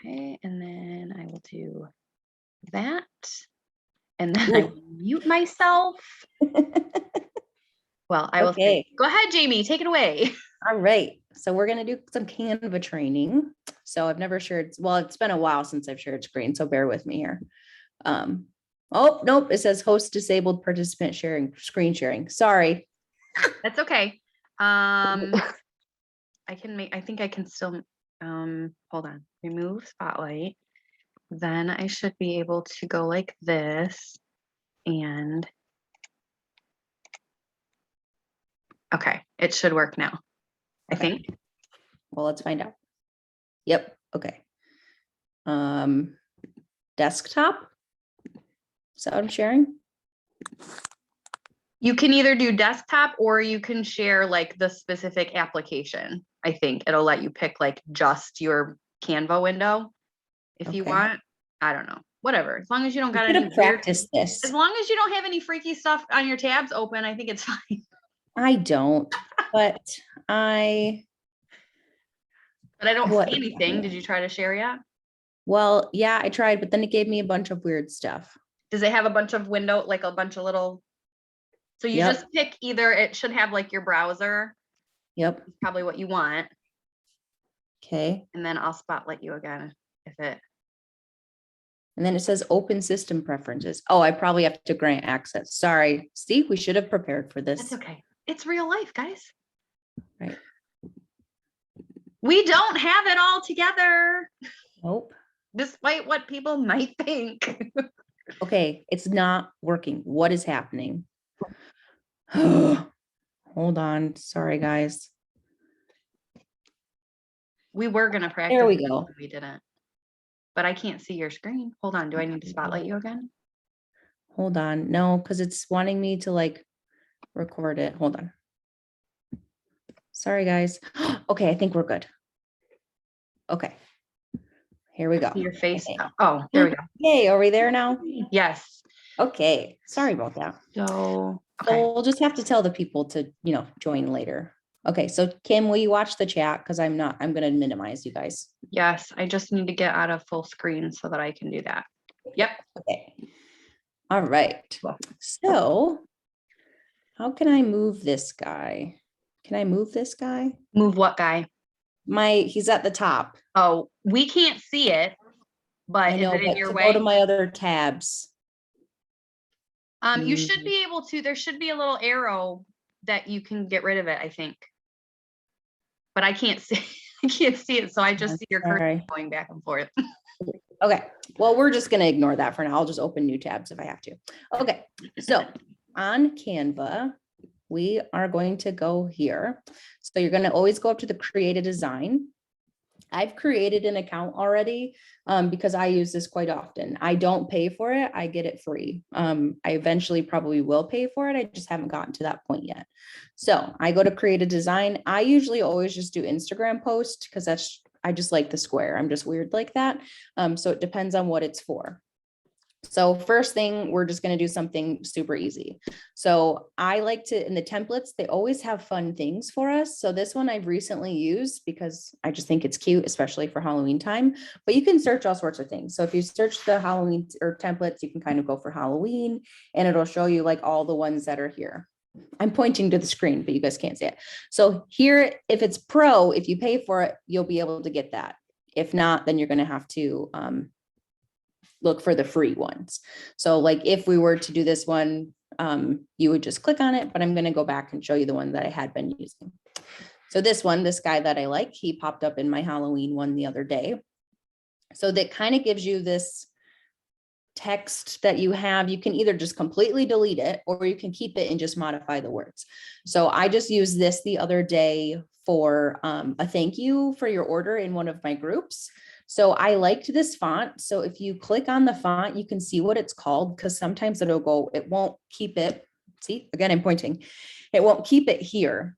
Okay, and then I will do that. And then I will mute myself. Well, I will say, go ahead, Jamie, take it away. All right. So we're going to do some Canva training. So I've never shared, well, it's been a while since I've shared screen, so bear with me here. Oh, nope. It says host disabled participant sharing, screen sharing. Sorry. That's okay. I think I can still, hold on, remove spotlight. Then I should be able to go like this and, okay, it should work now, I think. Well, let's find out. Yep. Okay. Desktop. So I'm sharing. You can either do desktop or you can share like the specific application. I think it'll let you pick like just your Canva window if you want. I don't know. Whatever. As long as you don't got any practice this. As long as you don't have any freaky stuff on your tabs open, I think it's fine. I don't, but I don't see anything. Did you try to share yet? Well, yeah, I tried, but then it gave me a bunch of weird stuff. Does it have a bunch of like a bunch of little? So you just pick either, it should have like your browser. Yep. It's probably what you want. Okay. And then I'll spotlight you again if it. And then it says open system preferences. Oh, I probably have to grant access. Sorry. See, we should have prepared for this. That's okay. It's real life, guys. Right. We don't have it all together. Nope. Despite what people might think. Okay, it's not working. What is happening? Hold on. Sorry, guys. We were going to practice. There we go. We didn't. But I can't see your screen. Hold on. Do I need to spotlight you again? Hold on. No, because it's wanting me to like record it. Hold on. Sorry, guys. Okay, I think we're good. Okay. Here we go. Your face. Okay. Oh, there we go. Yay, are we there now? Yes. Okay. Sorry about that. So, okay. So we'll just have to tell the people to, join later. Okay. So Kim, will you watch the chat? Because I'm going to minimize you guys. Yes. I just need to get out of full screen so that I can do that. Yep. Okay. All right. So how can I move this guy? Can I move this guy? Move what guy? He's at the top. Oh, we can't see it, but I know, is it in your way? Go to my other tabs. You should be able to, there should be a little arrow that you can get rid of it, I think. But I can't see, it. So I just see your cursor going back and forth. Okay. Well, we're just going to ignore that for now. I'll just open new tabs if I have to. Okay. So on Canva, we are going to go here. So you're going to always go up to the create a design. I've created an account already because I use this quite often. I don't pay for it. I get it free. I eventually probably will pay for it. I just haven't gotten to that point yet. So I go to create a design. I usually always just do Instagram post because I just like the square. I'm just weird like that. So it depends on what it's for. So first thing, we're just going to do something super easy. So I like to, in the templates, they always have fun things for us. So this one I've recently used because I just think it's cute, especially for Halloween time, but you can search all sorts of things. So if you search the Halloween or templates, you can kind of go for Halloween and it'll show you like all the ones that are here. I'm pointing to the screen, but you guys can't see it. So here, if it's pro, if you pay for it, you'll be able to get that. If not, then you're going to have to, look for the free ones. So like if we were to do this one, you would just click on it, but I'm going to go back and show you the one that I had been using. So this guy that I like, he popped up in my Halloween one the other day. So that kind of gives you this text that you have. You can either just completely delete it or you can keep it and just modify the words. So I just used this the other day for a thank you for your order in one of my groups. So I liked this font. So if you click on the font, you can see what it's called because sometimes it won't keep it. See, again, I'm pointing. It won't keep it here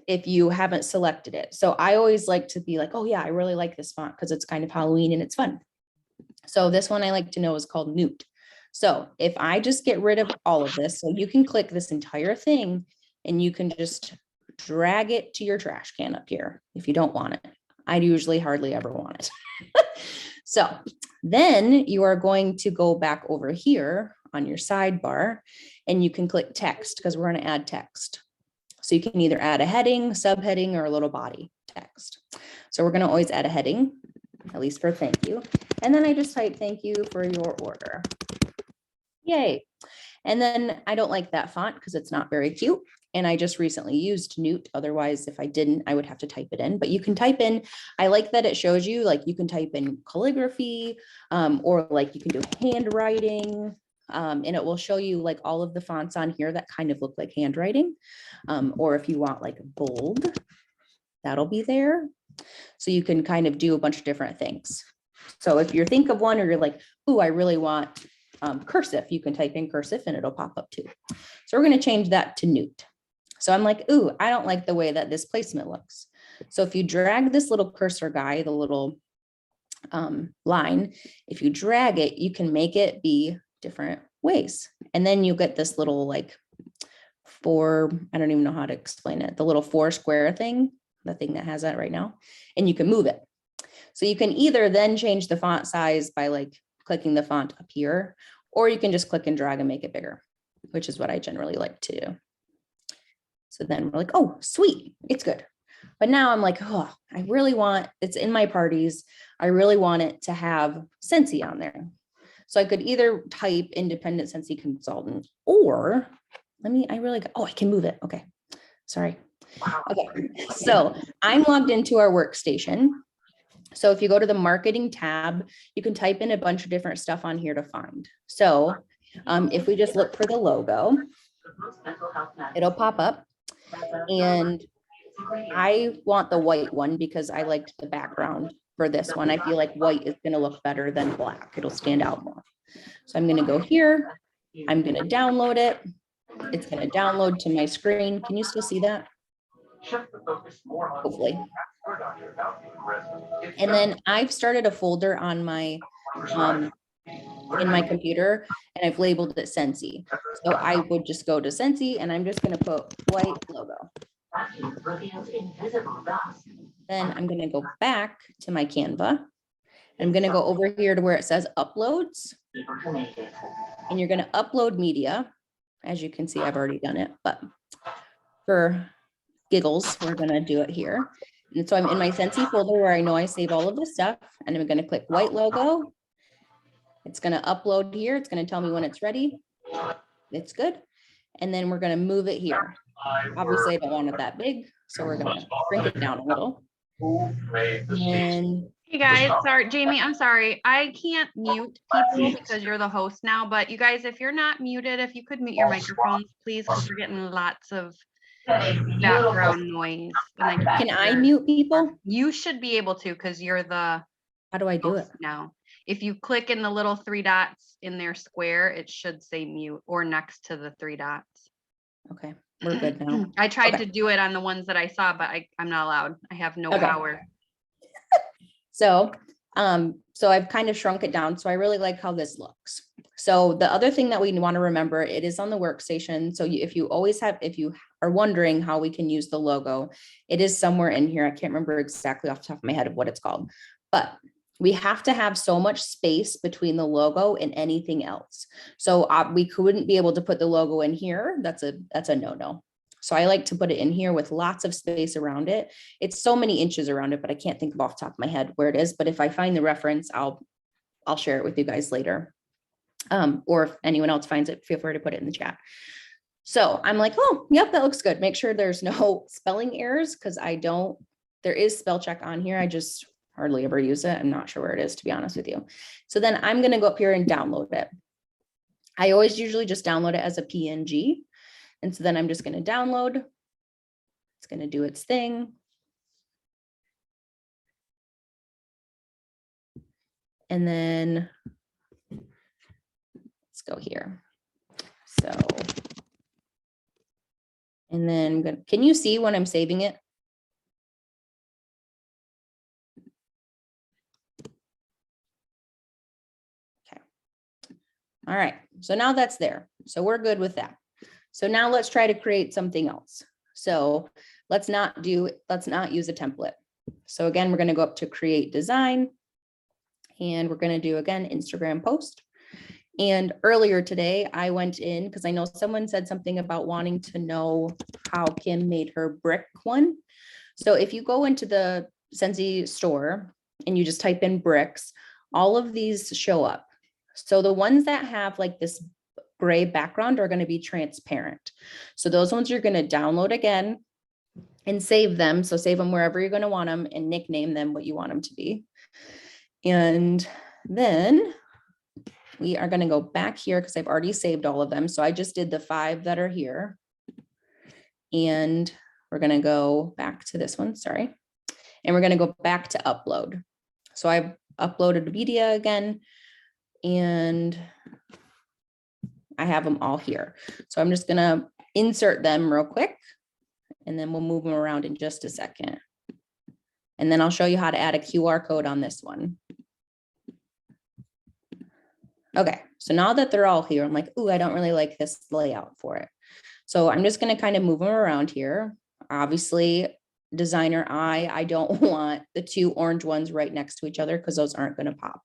if you haven't selected it. So I always like to be like, oh yeah, I really like this font because it's kind of Halloween and it's fun. So this one I like to know is called Newt. So if I just get rid of all of this, so you can click this entire thing and you can just drag it to your trash can up here if you don't want it. I usually hardly ever want it. So then you are going to go back over here on your sidebar and you can click text because we're going to add text. So you can either add a heading, subheading, or a little body text. So we're going to always add a heading, at least for thank you. And then I just type thank you for your order. Yay. And then I don't like that font because it's not very cute. And I just recently used Newt. Otherwise, if I didn't, I would have to type it in. But you can type in, I like that it shows you, like you can type in calligraphy, or like you can do handwriting. And it will show you like all of the fonts on here that kind of look like handwriting. Or if you want like bold, that'll be there. So you can kind of do a bunch of different things. So if you think of one or you're like, ooh, I really want cursive, you can type in cursive and it'll pop up too. So we're going to change that to Newt. So I'm like, ooh, I don't like the way that this placement looks. So if you drag this little cursor guy, the little line, if you drag it, you can make it be different ways. And then you get this little like I don't even know how to explain it, the little 4 square thing, the thing that has that right now, and you can move it. So you can either then change the font size by like clicking the font up here, or you can just click and drag and make it bigger, which is what I generally like to do. So then we're like, oh, sweet, it's good. But now I'm like, oh, I really want, it's in my parties. I really want it to have Scentsy on there. So I could either type independent Scentsy consultant, or I can move it. Okay, sorry. Okay, so I'm logged into our workstation. So if you go to the marketing tab, you can type in a bunch of different stuff on here to find. So if we just look for the logo, it'll pop up. And I want the white one because I liked the background for this one. I feel like white is going to look better than black. It'll stand out more. So I'm going to go here. I'm going to download it. It's going to download to my screen. Can you still see that? Hopefully. And then I've started a folder on my in my computer, and I've labeled it Scentsy. So I would just go to Scentsy and I'm just going to put white logo. Then I'm going to go back to my Canva. I'm going to go over here to where it says uploads. And you're going to upload media. As you can see, I've already done it, but for giggles, we're going to do it here. And so I'm in my Scentsy folder where I know I save all of this stuff, and I'm going to click white logo. It's going to upload here. It's going to tell me when it's ready. It's good. And then we're going to move it here. Obviously, I don't want it that big, so we're going to shrink it down a little. And hey guys, sorry, Jamie, I'm sorry. I can't mute people because you're the host now, but you guys, if you're not muted, if you could mute your microphones, please, because we're getting lots of background noise. Can I mute people? You should be able to, because you're the How do I do it? now. If you click in the little 3 dots in their square, it should say mute, or next to the 3 dots. Okay, we're good now. I tried to do it on the ones that I saw, but I'm not allowed. I have no power. So I've kind of shrunk it down. So I really like how this looks. So the other thing that we want to remember, it is on the workstation. So if you are wondering how we can use the logo, it is somewhere in here. I can't remember exactly off the top of my head of what it's called, but we have to have so much space between the logo and anything else. So we couldn't be able to put the logo in here. That's a no-no. So I like to put it in here with lots of space around it. It's so many inches around it, but I can't think of off the top of my head where it is. But if I find the reference, I'll share it with you guys later. Or if anyone else finds it, feel free to put it in the chat. So I'm like, oh, yep, that looks good. Make sure there's no spelling errors, because there is spell check on here. I just hardly ever use it. I'm not sure where it is, to be honest with you. So then I'm going to go up here and download it. I always usually just download it as a PNG. And so then I'm just going to download. It's going to do its thing. And then let's go here. So, and then can you see when I'm saving it? Okay. All right. So now that's there. So we're good with that. So now let's try to create something else. So let's not use a template. So again, we're going to go up to create design, and we're going to do again, Instagram post. And earlier today, I went in because I know someone said something about wanting to know how Kim made her brick one. So if you go into the Scentsy store and you just type in bricks, all of these show up. So the ones that have like this gray background are going to be transparent. So those ones you're going to download again and save them. So save them wherever you're going to want them and nickname them what you want them to be. And then we are going to go back here because I've already saved all of them. So I just did the 5 that are here. And we're going to go back to this one, sorry. And we're going to go back to upload. So I've uploaded media again, and I have them all here. So I'm just going to insert them real quick, and then we'll move them around in just a second. And then I'll show you how to add a QR code on this one. Okay, so now that they're all here, I'm like, ooh, I don't really like this layout for it. So I'm just going to kind of move them around here. Obviously, designer eye, I don't want the 2 orange ones right next to each other because those aren't going to pop.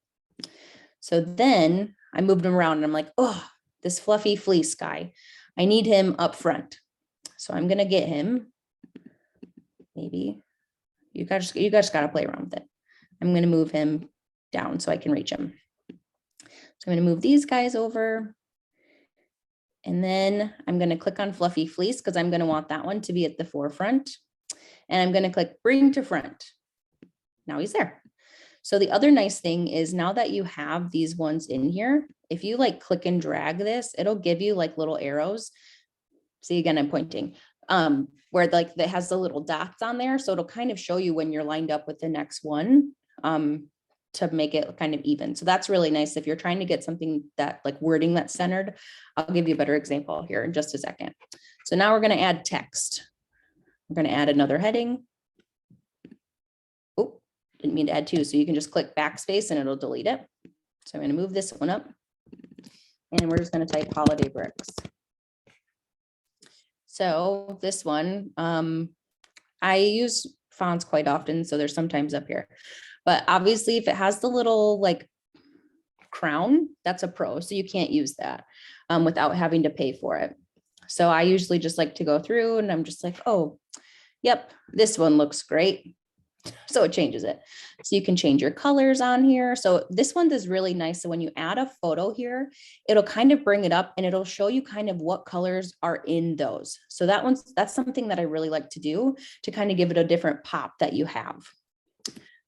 So then I moved them around and I'm like, oh, this fluffy fleece guy, I need him up front. So I'm going to get him. Maybe you guys got to play around with it. I'm going to move him down so I can reach him. So I'm going to move these guys over. And then I'm going to click on fluffy fleece because I'm going to want that one to be at the forefront. And I'm going to click bring to front. Now he's there. So the other nice thing is now that you have these ones in here, if you like click and drag this, it'll give you like little arrows. See, again, I'm pointing where like that has the little dots on there. So it'll kind of show you when you're lined up with the next one to make it kind of even. So that's really nice. If you're trying to get something that like wording that's centered, I'll give you a better example here in just a second. So now we're going to add text. We're going to add another heading. Oh, didn't mean to add 2. So you can just click backspace and it'll delete it. So I'm going to move this one up, and we're just going to type holiday bricks. So this one, I use fonts quite often, so there's sometimes up here. But obviously, if it has the little like crown, that's a pro. So you can't use that without having to pay for it. So I usually just like to go through and I'm just like, oh, yep, this one looks great. So it changes it. So you can change your colors on here. So this one is really nice. So when you add a photo here, it'll kind of bring it up and it'll show you kind of what colors are in those. So that's something that I really like to do to kind of give it a different pop that you have.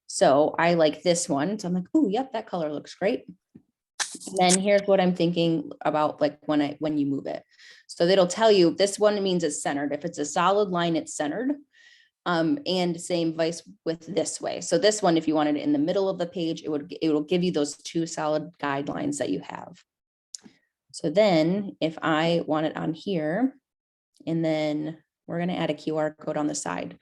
So I like this one. So I'm like, oh, yep, that color looks great. And then here's what I'm thinking about like when you move it. So it'll tell you this one means it's centered. If it's a solid line, it's centered. And same vice with this way. So this one, if you wanted it in the middle of the page, it will give you those 2 solid guidelines that you have. So then if I want it on here, and then we're going to add a QR code on the side.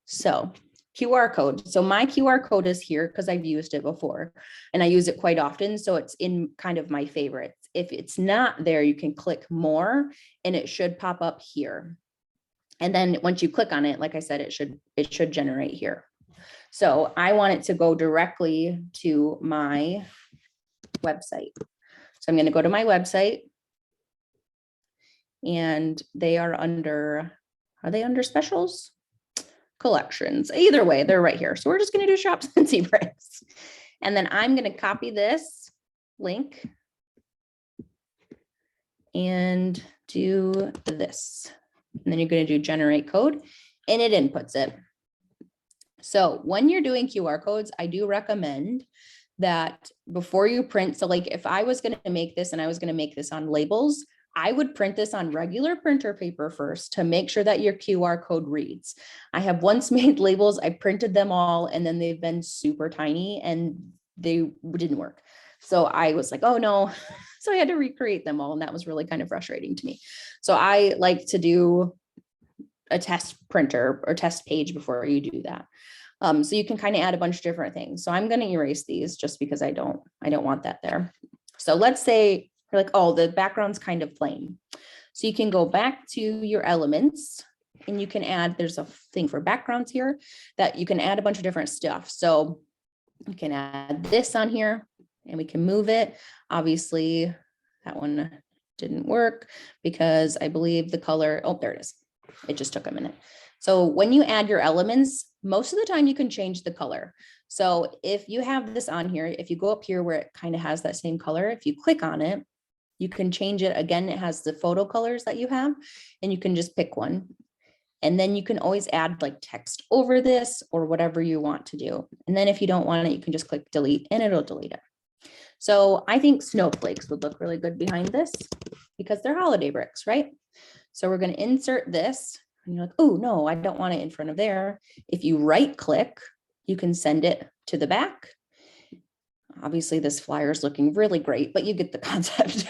So QR code. So my QR code is here because I've used it before and I use it quite often. So it's in kind of my favorites. If it's not there, you can click more and it should pop up here. And then once you click on it, like I said, it should generate here. So I want it to go directly to my website. So I'm going to go to my website, and they are under specials? Collections. Either way, they're right here. So we're just going to do Shop Scentsy Bricks. And then I'm going to copy this link and do this. And then you're going to do generate code, and it inputs it. So when you're doing QR codes, I do recommend that before you print, so like if I was going to make this and I was going to make this on labels, I would print this on regular printer paper first to make sure that your QR code reads. I have once made labels, I printed them all, and then they've been super tiny and they didn't work. So I was like, oh no. So I had to recreate them all. And that was really kind of frustrating to me. So I like to do a test printer or test page before you do that. So you can kind of add a bunch of different things. So I'm going to erase these just because I don't want that there. So let's say you're like, oh, the background's kind of plain. So you can go back to your elements and you can add, there's a thing for backgrounds here that you can add a bunch of different stuff. So you can add this on here and we can move it. Obviously that one didn't work because I believe the color, oh, there it is. It just took a minute. So when you add your elements, most of the time you can change the color. So if you have this on here, if you go up here where it kind of has that same color, if you click on it, you can change it. Again, it has the photo colors that you have, and you can just pick one. And then you can always add like text over this or whatever you want to do. And then if you don't want it, you can just click delete and it'll delete it. So I think snowflakes would look really good behind this because they're holiday bricks, right? So we're going to insert this. And you're like, oh, no, I don't want it in front of there. If you right click, you can send it to the back. Obviously, this flyer is looking really great, but you get the concept.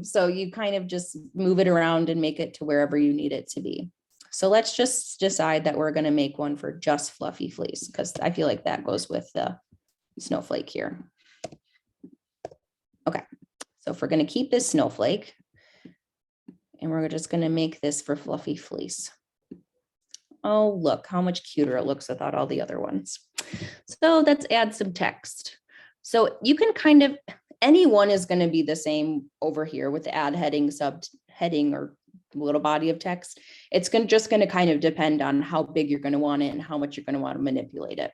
So you kind of just move it around and make it to wherever you need it to be. So let's just decide that we're going to make one for just fluffy fleece because I feel like that goes with the snowflake here. Okay, so if we're going to keep this snowflake, and we're just going to make this for fluffy fleece. Oh, look how much cuter it looks without all the other ones. So let's add some text. So you can kind of, any one is going to be the same over here with the add heading, subheading, or little body of text. It's just going to kind of depend on how big you're going to want it and how much you're going to want to manipulate it.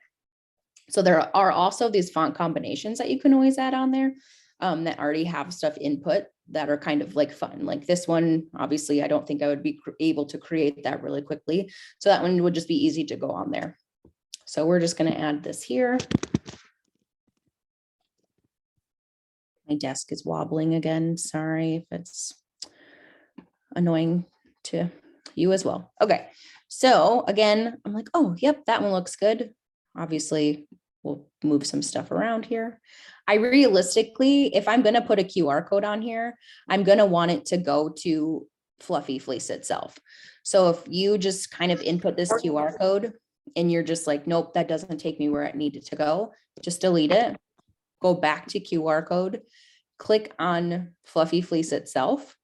So there are also these font combinations that you can always add on there that already have stuff input that are kind of like fun. Like this one, obviously, I don't think I would be able to create that really quickly. So that one would just be easy to go on there. So we're just going to add this here. My desk is wobbling again. Sorry if it's annoying to you as well. Okay. So again, I'm like, oh, yep, that one looks good. Obviously, we'll move some stuff around here. I realistically, if I'm going to put a QR code on here, I'm going to want it to go to Fluffy Fleece itself. So if you just kind of input this QR code and you're just like, nope, that doesn't take me where it needed to go, just delete it, go back to QR code, click on Fluffy Fleece itself,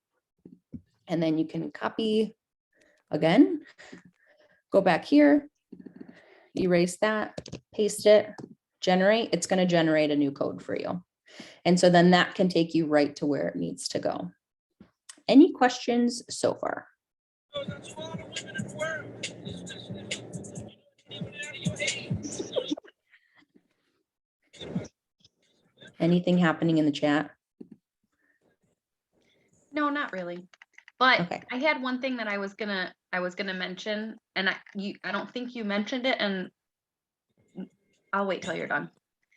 and then you can copy again, go back here, erase that, paste it, generate. It's going to generate a new code for you. And so then that can take you right to where it needs to go. Any questions so far? Anything happening in the chat? No, not really. But Okay. I had one thing that I was gonna mention, and I don't think you mentioned it, and I'll wait till you're done.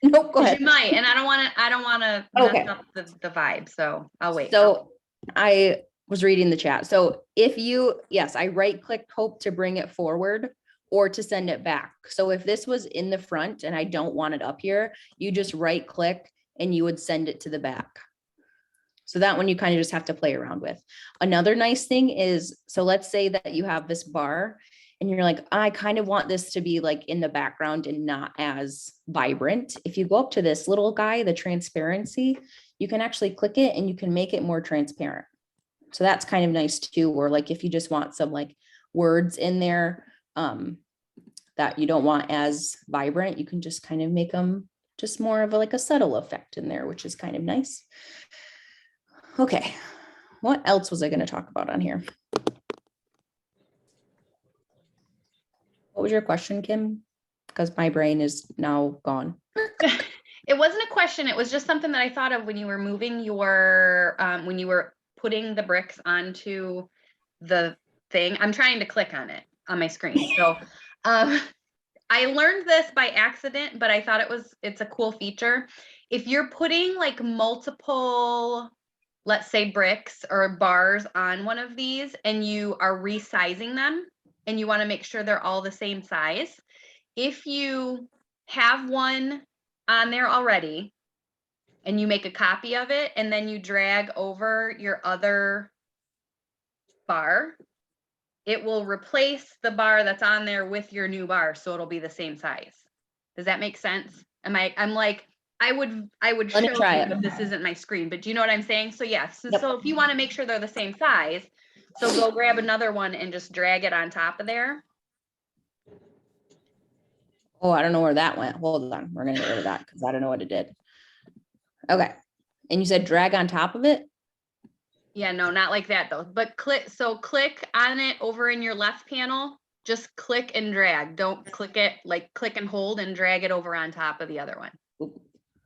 Nope, go ahead. You might, and I don't want to Okay. mess up the vibe, so I'll wait. So I was reading the chat. So if you, yes, I right clicked hope to bring it forward or to send it back. So if this was in the front and I don't want it up here, you just right click and you would send it to the back. So that one you kind of just have to play around with. Another nice thing is, so let's say that you have this bar and you're like, I kind of want this to be like in the background and not as vibrant. If you go up to this little guy, the transparency, you can actually click it and you can make it more transparent. So that's kind of nice too. Or like if you just want some like words in there that you don't want as vibrant, you can just kind of make them just more of like a subtle effect in there, which is kind of nice. Okay, what else was I going to talk about on here? What was your question, Kim? Because my brain is now gone. It wasn't a question. It was just something that I thought of when you were moving your, when you were putting the bricks onto the thing. I'm trying to click on it on my screen. So I learned this by accident, but I thought it's a cool feature. If you're putting like multiple, let's say bricks or bars on one of these and you are resizing them and you want to make sure they're all the same size, if you have one on there already and you make a copy of it and then you drag over your other bar, it will replace the bar that's on there with your new bar, so it'll be the same size. Does that make sense? I'm like, I would Let me show try you, it. but this isn't my screen. But do you know what I'm saying? So yes. Yep. So if you want to make sure they're the same size, So go grab another one and just drag it on top of there. Oh, I don't know where that went. Hold on. We're going to get rid of that because I don't know what it did. Okay. And you said drag on top of it? Yeah, no, not like that though. But click on it over in your left panel. Just click and drag. Don't click it, like click and hold and drag it over on top of the other one. Oop.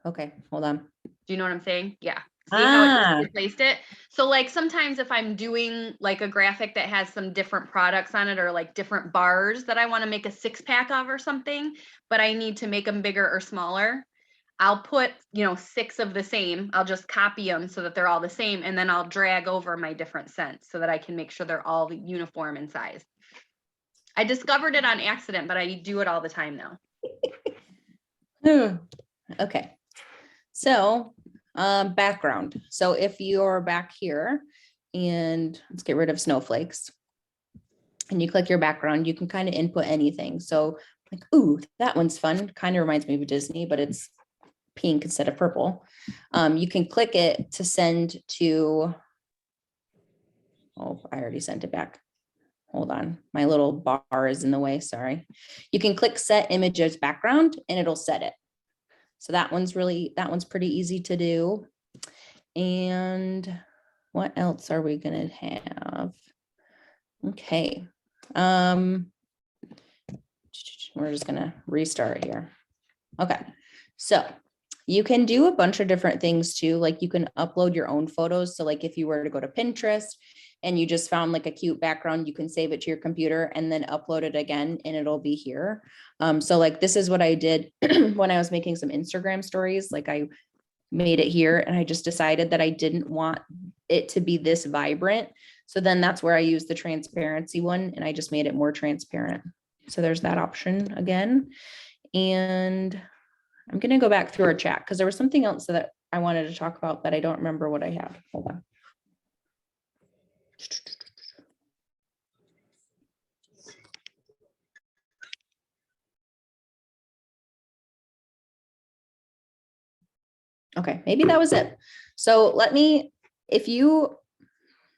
Okay, hold on. Do you know what I'm saying? Yeah. See how it just Ah, replaced it? So like sometimes if I'm doing like a graphic that has some different products on it or like different bars that I want to make a 6-pack of or something, but I need to make them bigger or smaller, I'll put, 6 of the same. I'll just copy them so that they're all the same. And then I'll drag over my different scents so that I can make sure they're all uniform in size. I discovered it on accident, but I do it all the time now. okay. So, background. So if you're back here and let's get rid of snowflakes and you click your background, you can kind of input anything. So like, ooh, that one's fun. Kind of reminds me of Disney, but it's pink instead of purple. You can click it to send to, oh, I already sent it back. Hold on, my little bar is in the way, sorry. You can click set image as background and it'll set it. So that one's pretty easy to do. And what else are we gonna have? Okay. We're just gonna restart here. Okay, so you can do a bunch of different things too. Like you can upload your own photos. So like if you were to go to Pinterest and you just found like a cute background, you can save it to your computer and then upload it again and it'll be here. So like this is what I did when I was making some Instagram stories. Like I made it here and I just decided that I didn't want it to be this vibrant. So then that's where I used the transparency one and I just made it more transparent. So there's that option again. And I'm going to go back through our chat because there was something else that I wanted to talk about, but I don't remember what I had. Hold on. Okay, maybe that was it. So let me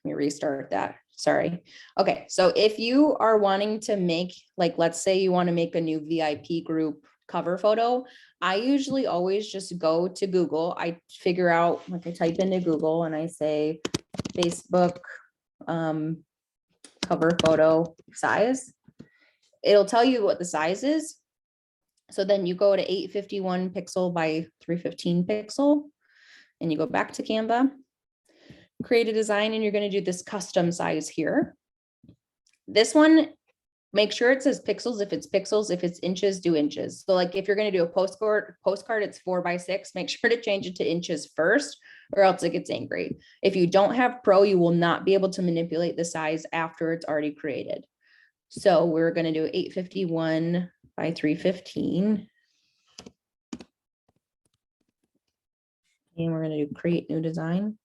restart that. Sorry. Okay, so if you are wanting to make, like, let's say you want to make a new VIP group cover photo, I usually always just go to Google. I figure out, like I type into Google and I say Facebook cover photo size. It'll tell you what the size is. So then you go to 851 pixel by 315 pixel and you go back to Canva, create a design, and you're going to do this custom size here. This one, make sure it says pixels. If it's pixels, if it's inches, do inches. So like if you're going to do a postcard, it's 4x6, make sure to change it to inches first or else it gets angry. If you don't have Pro, you will not be able to manipulate the size after it's already created. So we're going to do 851 by 315. And we're going to do create new design.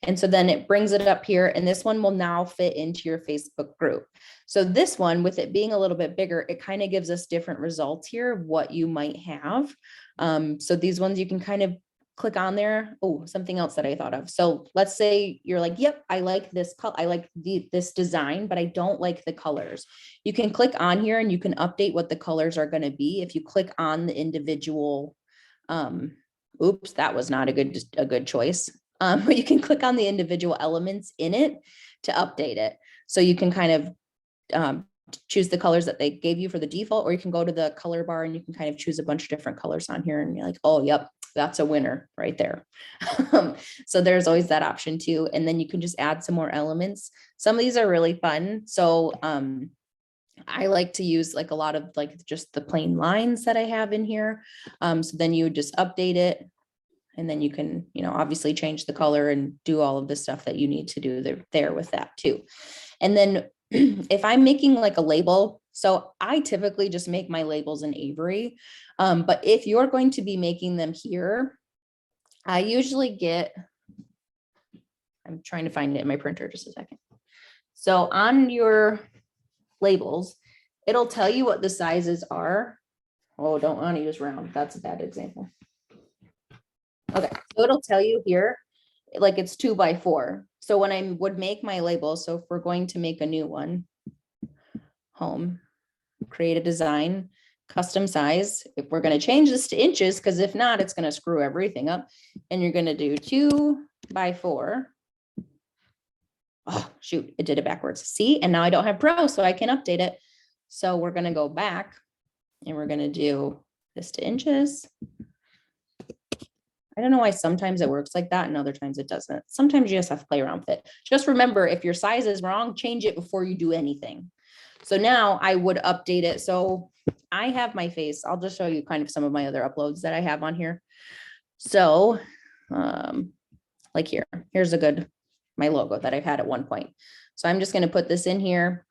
And so then it brings it up here and this one will now fit into your Facebook group. So this one, with it being a little bit bigger, it kind of gives us different results here of what you might have. So these ones you can kind of click on there. Oh, something else that I thought of. So let's say you're like, yep, I like this color. I like this design, but I don't like the colors. You can click on here and you can update what the colors are going to be. If you click on the individual, oops, that was not a good choice. But you can click on the individual elements in it to update it. So you can kind of choose the colors that they gave you for the default, or you can go to the color bar and you can kind of choose a bunch of different colors on here and you're like, oh, yep, that's a winner right there. So there's always that option too. And then you can just add some more elements. Some of these are really fun. So I like to use like a lot of like just the plain lines that I have in here. So then you would just update it. And then you can, obviously change the color and do all of the stuff that you need to do there with that too. And then if I'm making like a label, so I typically just make my labels in Avery. But if you're going to be making them here, I usually I'm trying to find it in my printer, just a second. So on your labels, it'll tell you what the sizes are. Oh, don't want to use round. That's a bad example. Okay, so it'll tell you here, like it's 2x4. So when I would make my label, so if we're going to make a new one, home, create a design, custom size. If we're going to change this to inches, because if not, it's going to screw everything up. And you're going to do 2 by 4. Oh, shoot, it did it backwards. See, and now I don't have Pro, so I can update it. So we're going to go back and we're going to do this to inches. I don't know why sometimes it works like that and other times it doesn't. Sometimes you just have to play around with it. Just remember, if your size is wrong, change it before you do anything. So now I would update it. So I have my face. I'll just show you kind of some of my other uploads that I have on here. So like here's my logo that I've had at one point. So I'm just going to put this in here.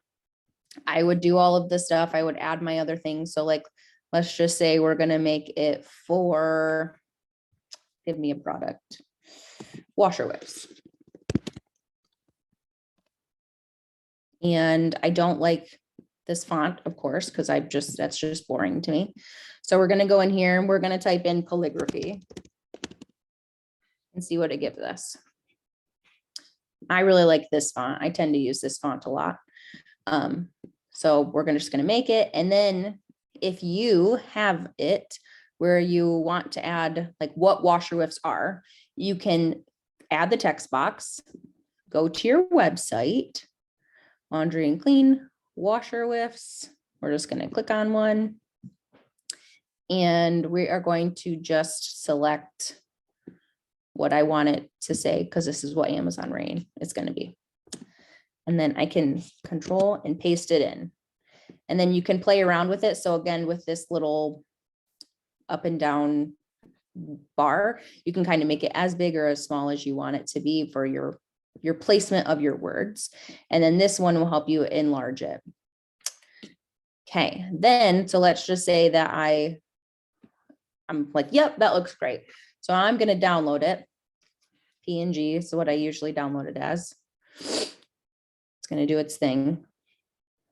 I would do all of the stuff. I would add my other things. So like, let's just say we're going to make it for, give me a product, washer whips. And I don't like this font, of course, because that's just boring to me. So we're going to go in here and we're going to type in calligraphy and see what it gives us. I really like this font. I tend to use this font a lot. So we're just going to make it. And then if you have it where you want to add like what washer whiffs are, you can add the text box, go to your website, laundry and clean, washer whiffs. We're just going to click on one. And we are going to just select what I want it to say, because this is what Amazon Rain is going to be. And then I can control and paste it in. And then you can play around with it. So again, with this little up and down bar, you can kind of make it as big or as small as you want it to be for your placement of your words. And then this one will help you enlarge it. Okay, then, so let's just say that I'm like, yep, that looks great. So I'm going to download it. PNG, so what I usually download it as. It's going to do its thing.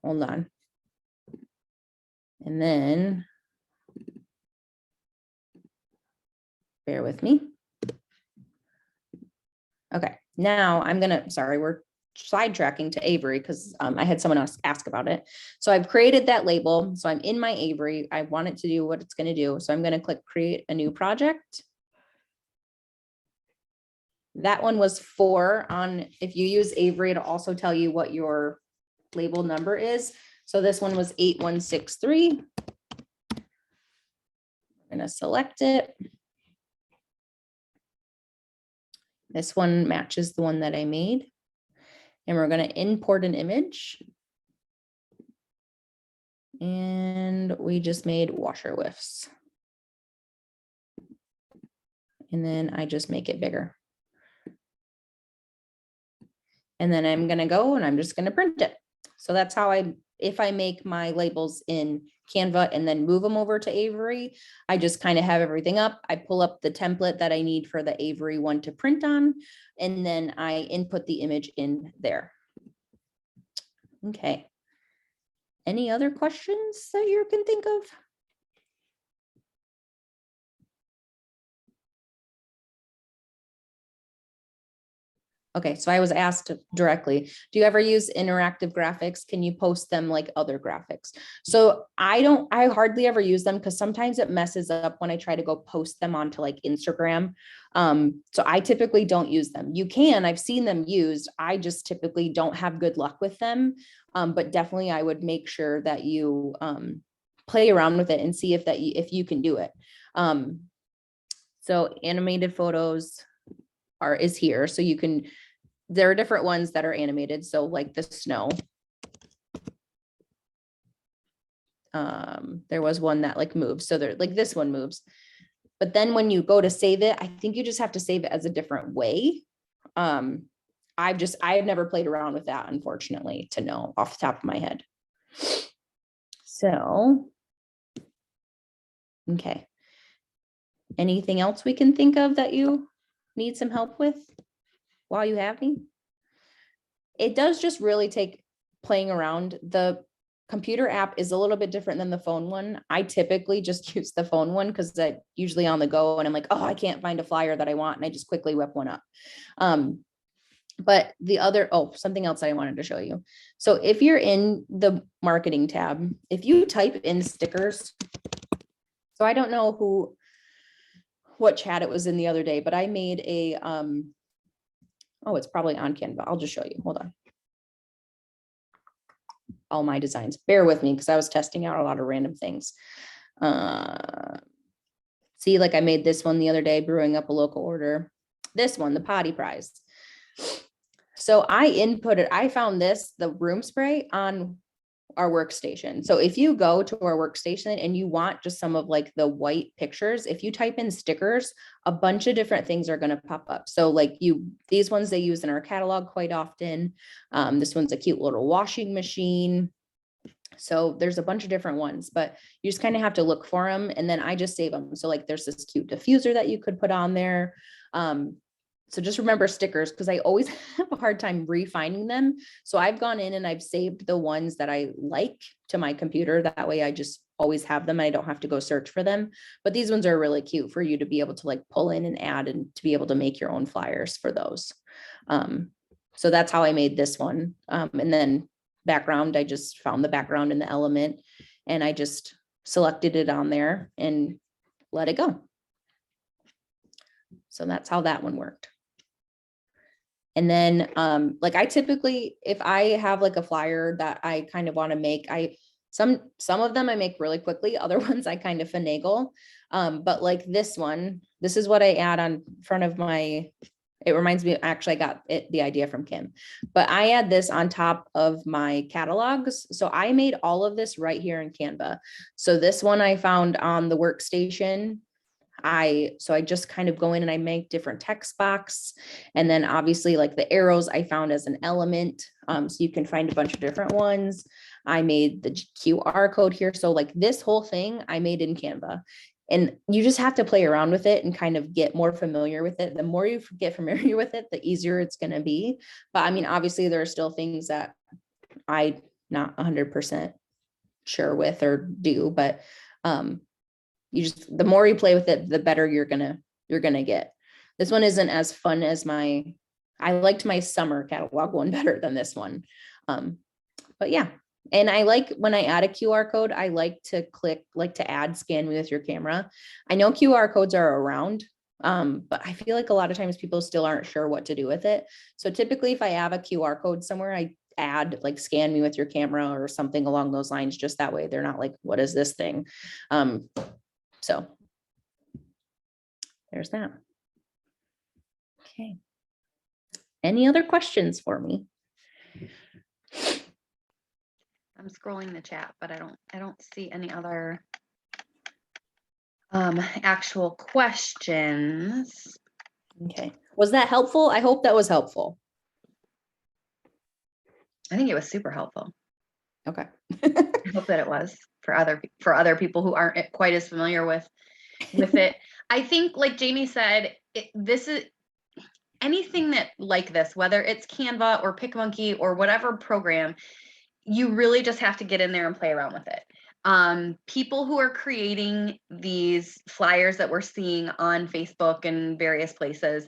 Hold on. And then, bear with me. Okay, now we're sidetracking to Avery because I had someone else ask about it. So I've created that label. So I'm in my Avery. I want it to do what it's going to do. So I'm going to click create a new project. That one was 4 on, if you use Avery, it'll also tell you what your label number is. So this one was 8163. I'm going to select it. This one matches the one that I made. And we're going to import an image. And we just made washer whiffs. And then I just make it bigger. And then I'm going to go and I'm just going to print it. So that's how if I make my labels in Canva and then move them over to Avery, I just kind of have everything up. I pull up the template that I need for the Avery one to print on, and then I input the image in there. Okay. Any other questions that you can think of? Okay, so I was asked directly, do you ever use interactive graphics? Can you post them like other graphics? So I hardly ever use them because sometimes it messes up when I try to go post them onto like Instagram. So I typically don't use them. You can, I've seen them used. I just typically don't have good luck with them. But definitely I would make sure that you play around with it and see if you can do it. So animated photos is here. So you can, there are different ones that are animated. So like the snow. There was one that like moves. So there, like this one moves. But then when you go to save it, I think you just have to save it as a different way. I have never played around with that, unfortunately, to know off the top of my head. So, okay. Anything else we can think of that you need some help with while you have me? It does just really take playing around. The computer app is a little bit different than the phone one. I typically just use the phone one because that's usually on the go and I'm like, oh, I can't find a flyer that I want. And I just quickly whip one up. But the other, something else I wanted to show you. So if you're in the marketing tab, if you type in stickers, so I don't know what chat it was in the other day, but I made a, it's probably on Canva. I'll just show you. Hold on. All my designs. Bear with me because I was testing out a lot of random things. See, like I made this one the other day, brewing up a local order. This one, the potty prize. So I found the room spray on our workstation. So if you go to our workstation and you want just some of like the white pictures, if you type in stickers, a bunch of different things are going to pop up. So like these ones they use in our catalog quite often. This one's a cute little washing machine. So there's a bunch of different ones, but you just kind of have to look for them. And then I just save them. So like there's this cute diffuser that you could put on there. So just remember stickers because I always have a hard time refinding them. So I've gone in and I've saved the ones that I like to my computer. That way I just always have them. I don't have to go search for them. But these ones are really cute for you to be able to like pull in and add and to be able to make your own flyers for those. So that's how I made this one. And then background, I just found the background in the element and I just selected it on there and let it go. So that's how that one worked. And then like I typically, if I have like a flyer that I kind of want to make, some of them I make really quickly, other ones I kind of finagle. But like this one, this is what I add on front of it reminds me, actually I got the idea from Kim, but I add this on top of my catalogs. So I made all of this right here in Canva. So this one I found on the workstation. So I just kind of go in and I make different text box. And then obviously like the arrows I found as an element. So you can find a bunch of different ones. I made the QR code here. So like this whole thing I made in Canva. And you just have to play around with it and kind of get more familiar with it. The more you get familiar with it, the easier it's going to be. But I mean, obviously there are still things that I'm not 100% sure with or do, but the more you play with it, the better you're gonna get. This one isn't as fun as I liked my summer catalog one better than this one. But yeah. And I like when I add a QR code, I like to add scan with your camera. I know QR codes are around, but I feel like a lot of times people still aren't sure what to do with it. So typically if I have a QR code somewhere, I add like scan me with your camera or something along those lines. Just that way they're not like, what is this thing? So there's that. Okay. Any other questions for me? I'm scrolling the chat, but I don't see any other actual questions. Okay. Was that helpful? I hope that was helpful. I think it was super helpful. Okay. I hope that it was for other people who aren't quite as familiar with it. I think, like Jamie said, this is anything that like this, whether it's Canva or PicMonkey or whatever program, you really just have to get in there and play around with it. People who are creating these flyers that we're seeing on Facebook and various places,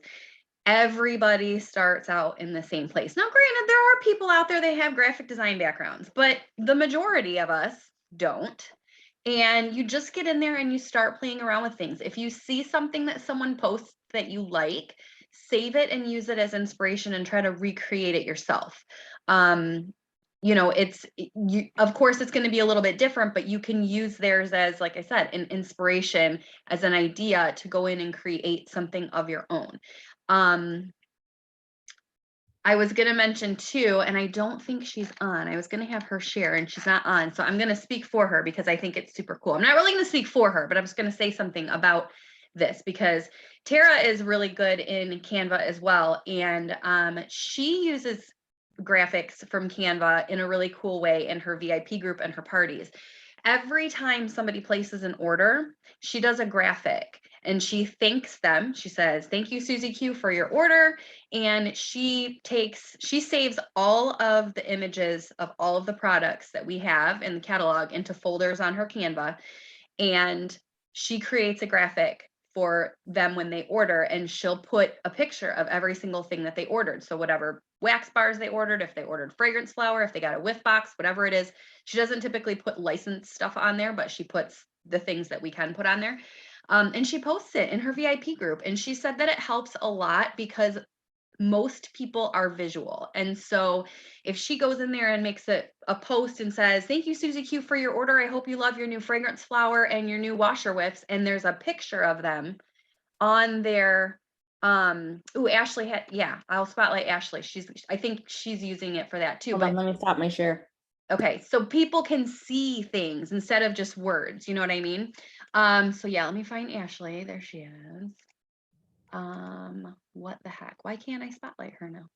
everybody starts out in the same place. Now, granted, there are people out there that have graphic design backgrounds, but the majority of us don't. And you just get in there and you start playing around with things. If you see something that someone posts that you like, save it and use it as inspiration and try to recreate it yourself. Of course it's going to be a little bit different, but you can use theirs as, like I said, an inspiration, as an idea to go in and create something of your own. I was going to mention too, and I don't think she's on. I was going to have her share and she's not on. So I'm going to speak for her because I think it's super cool. I'm not really going to speak for her, but I'm just going to say something about this because Tara is really good in Canva as well. And she uses graphics from Canva in a really cool way in her VIP group and her parties. Every time somebody places an order, she does a graphic and she thanks them. She says, "Thank you, Susie Q, for your order." And she saves all of the images of all of the products that we have in the catalog into folders on her Canva. And she creates a graphic for them when they order, and she'll put a picture of every single thing that they ordered. So whatever wax bars they ordered, if they ordered fragrance flower, if they got a whiff box, whatever it is, she doesn't typically put licensed stuff on there, but she puts the things that we can put on there. And she posts it in her VIP group. And she said that it helps a lot because most people are visual. And so if she goes in there and makes a post and says, thank you, Susie Q, for your order. I hope you love your new fragrance flower and your new washer whiffs. And there's a picture of them on their, Ashley had, yeah, I'll spotlight Ashley. I think she's using it for that too. Hold But on, let me stop my share. okay, so people can see things instead of just words, you know what I mean? So yeah, let me find Ashley. There she is. What the heck? Why can't I spotlight her now?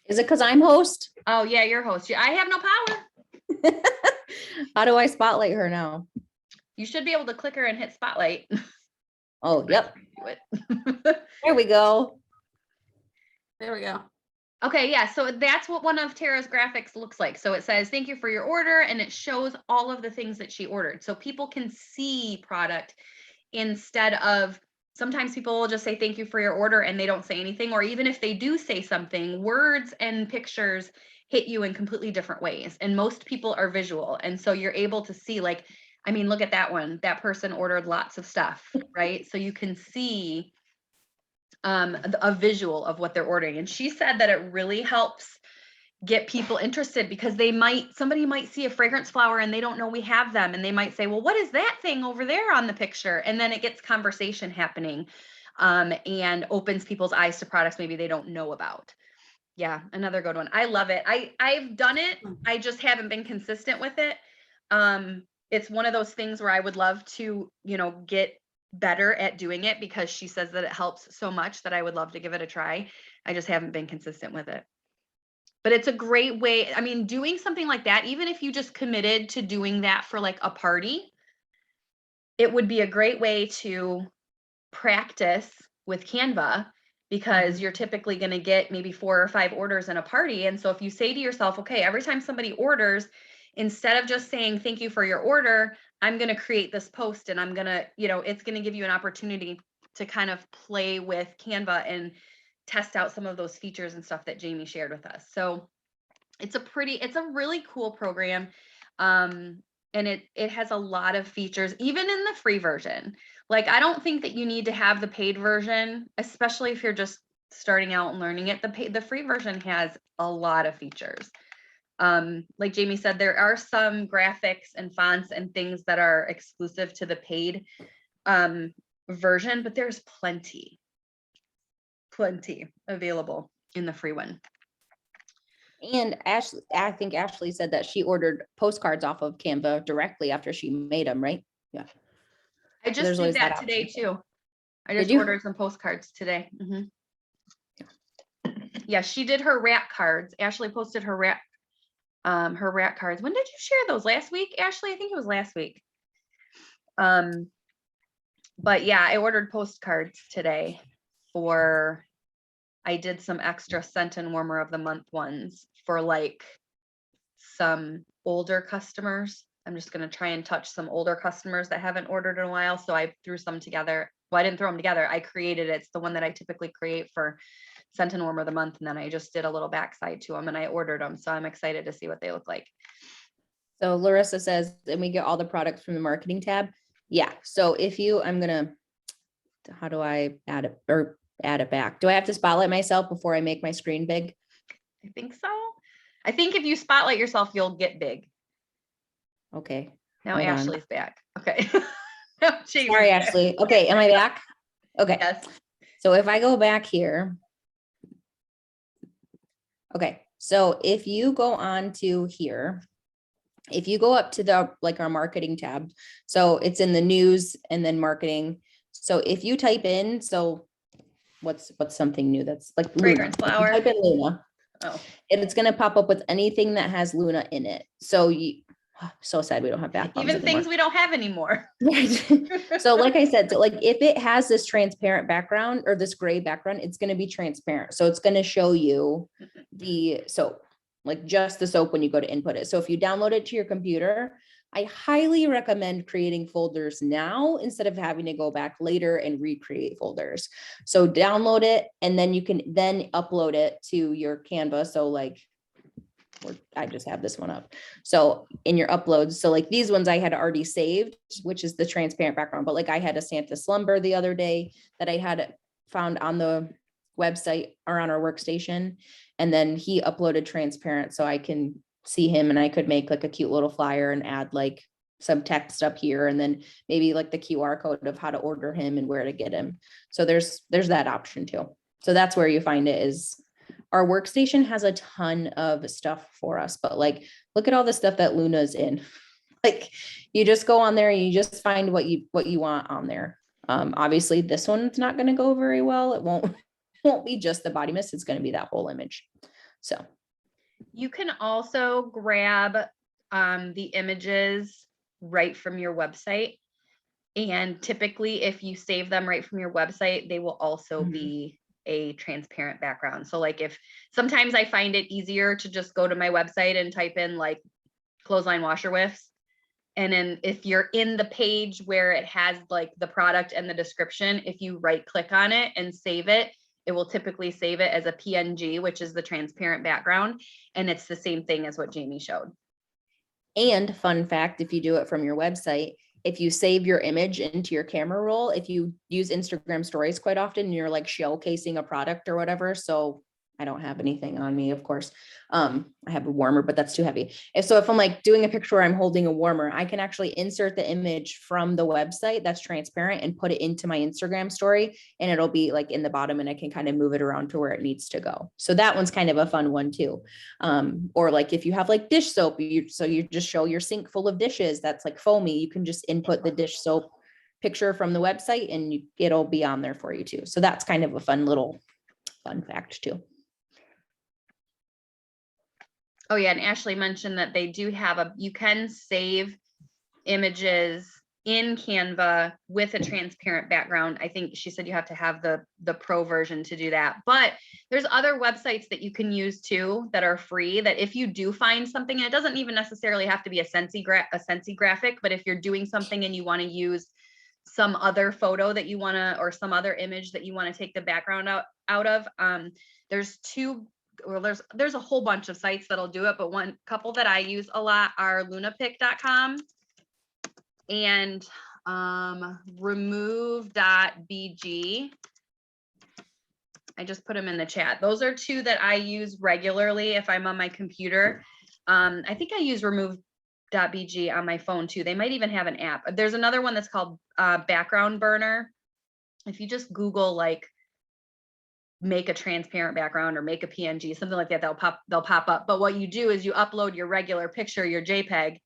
Is it because I'm host? Oh yeah, you're host. I have no power. How do I spotlight her now? You should be able to click her and hit spotlight. Oh, yep. Do it. There we go. There we go. Okay, yeah, so that's what one of Tara's graphics looks like. So it says, thank you for your order, and it shows all of the things that she ordered. So people can see product instead of, sometimes people will just say, thank you for your order, and they don't say anything. Or even if they do say something, words and pictures hit you in completely different ways. And most people are visual. And so you're able to see, like, I mean, look at that one. That person ordered lots of stuff, right? So you can see a visual of what they're ordering. And she said that it really helps get people interested because somebody might see a fragrance flower and they don't know we have them. And they might say, well, what is that thing over there on the picture? And then it gets conversation happening and opens people's eyes to products maybe they don't know about. Yeah, another good one. I love it. I've done it. I just haven't been consistent with it. It's one of those things where I would love to, get better at doing it because she says that it helps so much that I would love to give it a try. I just haven't been consistent with it. But it's a great way. I mean, doing something like that, even if you just committed to doing that for like a party, it would be a great way to practice with Canva because you're typically going to get maybe 4 or 5 orders in a party. And so if you say to yourself, okay, every time somebody orders, instead of just saying, thank you for your order, I'm going to create this post and I'm going to, it's going to give you an opportunity to kind of play with Canva and test out some of those features and stuff that Jamie shared with us. So it's a really cool program. And it has a lot of features, even in the free version. Like, I don't think that you need to have the paid version, especially if you're just starting out and learning it. The free version has a lot of features. Like Jamie said, there are some graphics and fonts and things that are exclusive to the paid version, but there's plenty available in the free one. And Ashley, I think Ashley said that she ordered postcards off of Canva directly after she made them, right? Yeah. I just There's did always that that today option. too. I Did just you? ordered some postcards today. Yeah, she did her rat cards. Ashley posted her rat cards. When did you share those? Last week, Ashley? I think it was last week. But yeah, I ordered postcards today I did some extra scent and warmer of the month ones for like some older customers. I'm just going to try and touch some older customers that haven't ordered in a while. So I threw some together. Well, I didn't throw them together. I created it. It's the one that I typically create for scent and warmer of the month. And then I just did a little backside to them and I ordered them. So I'm excited to see what they look like. So Larissa says, and we get all the products from the marketing tab. Yeah. So if you, how do I add it or add it back? Do I have to spotlight myself before I make my screen big? I think so. I think if you spotlight yourself, you'll get big. Okay. Now hold on. Ashley's back. Okay. Sorry, Ashley. Okay. Am I back? Okay. Yes. So if I go back here. Okay. So if you go on to here, if you go up to our marketing tab, so it's in the news and then marketing. So if you type in, what's something new that's like Fragrance Luna. flower. Type in Luna. Oh. And it's going to pop up with anything that has Luna in it. So so sad we don't have back bombs Even anymore. things we don't have anymore. So like I said, so like if it has this transparent background or this gray background, it's going to be transparent. So it's going to show you the soap, like just the soap when you go to input it. So if you download it to your computer, I highly recommend creating folders now instead of having to go back later and recreate folders. So download it and then you can then upload it to your Canva. So like, I just have this one up. So in your uploads, so like these ones I had already saved, which is the transparent background, but like I had a Santa slumber the other day that I had found on the website or on our workstation. And then he uploaded transparent so I can see him and I could make like a cute little flyer and add like some text up here and then maybe like the QR code of how to order him and where to get him. So there's that option too. So that's where you find it is our workstation has a ton of stuff for us, but like, look at all the stuff that Luna's in. Like you just go on there and you just find what you want on there. Obviously this one's not going to go very well. It won't be just the body mist. It's going to be that whole image. So You can also grab the images right from your website. And typically, if you save them right from your website, they will also be a transparent background. So like if sometimes I find it easier to just go to my website and type in like clothesline washer whiffs. And then if you're in the page where it has like the product and the description, if you right click on it and save it, it will typically save it as a PNG, which is the transparent background. And it's the same thing as what Jamie showed. and fun fact, if you do it from your website, if you save your image into your camera roll, if you use Instagram stories quite often, you're like showcasing a product or whatever. So I don't have anything on me, of course. I have a warmer, but that's too heavy. If I'm like doing a picture where I'm holding a warmer, I can actually insert the image from the website that's transparent and put it into my Instagram story and it'll be like in the bottom and I can kind of move it around to where it needs to go. So that one's kind of a fun one too. Or like if you have like dish soap, you just show your sink full of dishes that's like foamy, you can just input the dish soap picture from the website and it'll be on there for you too. So that's kind of a fun fact too. Oh yeah, and Ashley mentioned that they do have you can save images in Canva with a transparent background. I think she said you have to have the pro version to do that, but there's other websites that you can use too that are free, that if you do find something, and it doesn't even necessarily have to be a Scentsy graphic, but if you're doing something and you want to use some other photo that you want to, or some other image that you want to take the background out of, there's a whole bunch of sites that'll do it, but one couple that I use a lot are lunapic.com and remove.bg. I just put them in the chat. Those are two that I use regularly if I'm on my computer. I think I use remove.bg on my phone too. They might even have an app. There's another one that's called Background Burner. If you just Google like make a transparent background or make a PNG, something like that, they'll pop up. But what you do is you upload your regular picture, your JPEG,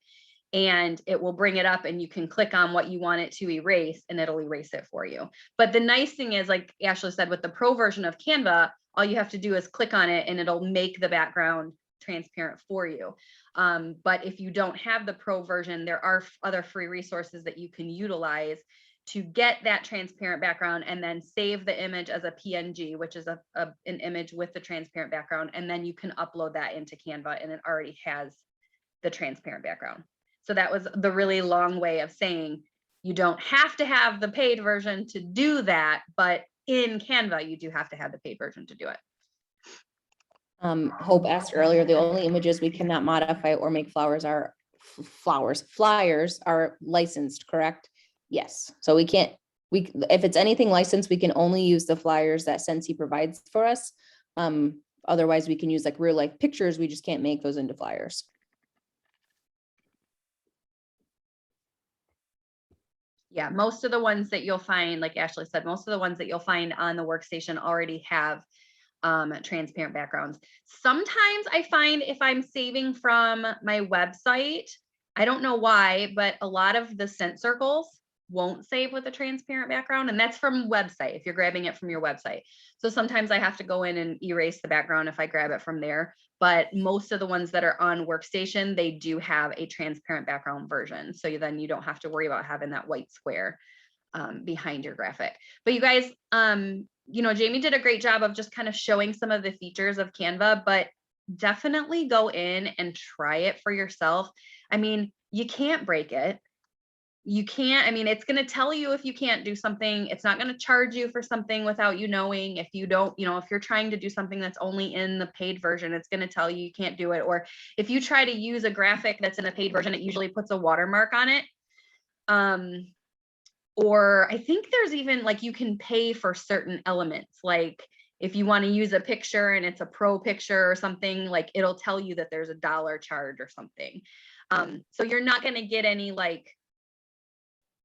and it will bring it up and you can click on what you want it to erase and it'll erase it for you. But the nice thing is, like Ashley said, with the pro version of Canva, all you have to do is click on it and it'll make the background transparent for you. But if you don't have the pro version, there are other free resources that you can utilize to get that transparent background and then save the image as a PNG, which is an image with the transparent background. And then you can upload that into Canva and it already has the transparent background. So that was the really long way of saying you don't have to have the paid version to do that, but in Canva, you do have to have the paid version to do it. Hope asked earlier, the only images we cannot modify or make flyers are licensed, correct? Yes. So we can't, if it's anything licensed, we can only use the flyers that Scentsy provides for us. Otherwise we can use like real life pictures. We just can't make those into flyers. Yeah, most of the ones that you'll find, like Ashley said, most of the ones that you'll find on the workstation already have transparent backgrounds. Sometimes I find if I'm saving from my website, I don't know why, but a lot of the scent circles won't save with a transparent background, and that's from website, if you're grabbing it from your website. So sometimes I have to go in and erase the background if I grab it from there, but most of the ones that are on workstation, they do have a transparent background version. So then you don't have to worry about having that white square behind your graphic. But you guys, Jamie did a great job of just kind of showing some of the features of Canva, but definitely go in and try it for yourself. I mean, you can't break it. You can't, I mean, it's going to tell you if you can't do something. It's not going to charge you for something without you knowing. If you don't, if you're trying to do something that's only in the paid version, it's going to tell you can't do it. Or if you try to use a graphic that's in a paid version, it usually puts a watermark on it. Or I think there's even like you can pay for certain elements. Like if you want to use a picture and it's a pro picture or something, like it'll tell you that there's $1 charge or something. So you're not going to get any like